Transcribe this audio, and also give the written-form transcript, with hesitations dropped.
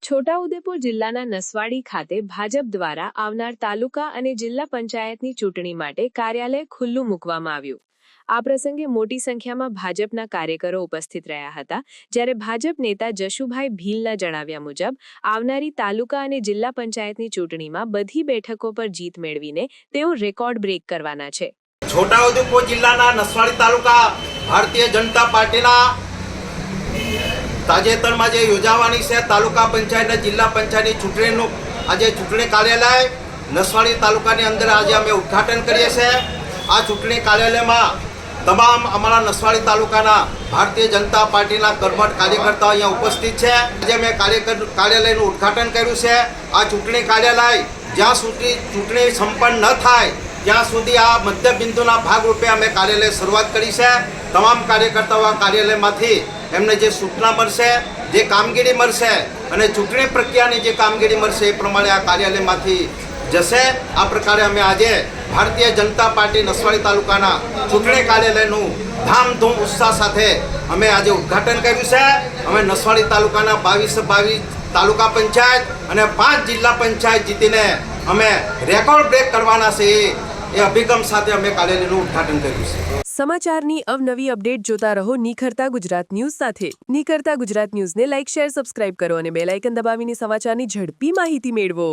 છોટાઉદેપુર જિલ્લાના નસવાડી ખાતે ભાજપ દ્વારા આવનાર તાલુકા અને જિલ્લા પંચાયતની ચૂંટણી માટે કાર્યાલય ખુલ્લું મૂકવામાં આવ્યું। આ પ્રસંગે મોટી સંખ્યામાં ભાજપના કાર્યકરો ઉપસ્થિત રહ્યા હતા, જ્યારે ભાજપ નેતા જશુભાઈ ભીલના જણાવ્યા મુજબ આવનારી તાલુકા અને જિલ્લા પંચાયતની ચૂંટણીમાં બધી બેઠકો પર જીત મેળવીને તેઓ રેકોર્ડ બ્રેક કરવાના છે। છોટાઉદેપુર જિલ્લાના નસવાડી તાલુકા ભારતીય જનતા પાર્ટીના તાજેતરમાં જે યોજાવાની છે તાલુકા પંચાયત અને જિલ્લા પંચાયતની ચૂંટણીનું આજે ચૂંટણી કાર્યાલય નસવાડી તાલુકાની અંદર આજે અમે ઉદ્ઘાટન કરીએ છીએ। આ ચૂંટણી કાર્યાલયમાં તમામ અમારા નસવાડી તાલુકાના ભારતીય જનતા પાર્ટીના કર્મઠ કાર્યકર્તાઓ અહીંયા ઉપસ્થિત છે। આજે અમે કાર્યાલયનું ઉદ્ઘાટન કર્યું છે। આ ચૂંટણી કાર્યાલય જ્યાં સુધી ચૂંટણી સંપન્ન ન થાય ત્યાં સુધી આ મધ્યબિંદુના ભાગરૂપે અમે કાર્યાલય શરૂઆત કરી છે। તમામ કાર્યકર્તાઓ આ કાર્યાલયમાંથી એમને જે સૂચના મળશે, જે કામગીરી મળશે અને ચૂંટણી પ્રક્રિયાની જે કામગીરી મળશે એ પ્રમાણે આ કાર્યાલયમાંથી જશે। આ પ્રકારે અમે આજે ભારતીય જનતા પાર્ટી નસવાડી તાલુકાના ચૂંટણી કાર્યાલયનું ધામધૂમ ઉત્સાહ સાથે અમે આજે ઉદ્ઘાટન કર્યું છે। અમે નસવાડી તાલુકાના 22 તાલુકા પંચાયત અને 5 જિલ્લા પંચાયત જીતીને અમે રેકોર્ડ બ્રેક કરવાના છે એ અભિગમ સાથે અમે કાર્યાલયનું ઉદ્ઘાટન કર્યું છે। સમાચારની અવનવી અપડેટ જોતા રહો નિખરતા ગુજરાત ન્યૂઝ સાથે। નિખરતા ગુજરાત ન્યૂઝને લાઇક, શેર, સબસ્ક્રાઇબ કરો અને બેલ આઇકન દબાવીને સમાચારની ઝડપી માહિતી મેળવો।